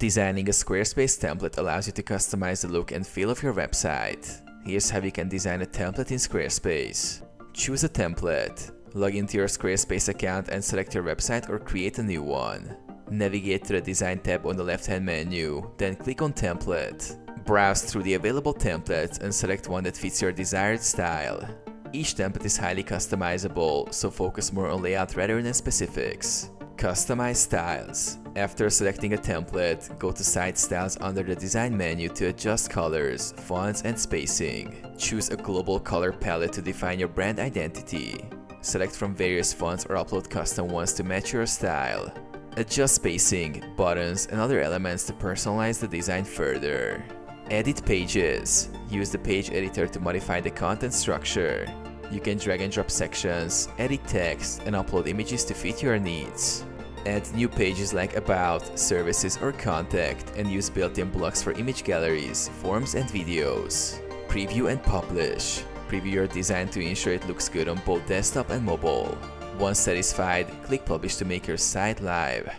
Designing a Squarespace template allows you to customize the look and feel of your website. Here's how you can design a template in Squarespace. Choose a template. Log into your Squarespace account and select your website or create a new one. Navigate to the Design tab on the left-hand menu, then click on Template. Browse through the available templates and select one that fits your desired style. Each template is highly customizable, so focus more on layout rather than specifics. Customize styles. After selecting a template, go to Site Styles under the Design menu to adjust colors, fonts, and spacing. Choose a global color palette to define your brand identity. Select from various fonts or upload custom ones to match your style. Adjust spacing, buttons, and other elements to personalize the design further. Edit pages. Use the page editor to modify the content structure. You can drag and drop sections, edit text, and upload images to fit your needs. Add new pages like About, Services, or Contact, and use built-in blocks for image galleries, forms, and videos. Preview and publish. Preview your design to ensure it looks good on both desktop and mobile. Once satisfied, click Publish to make your site live.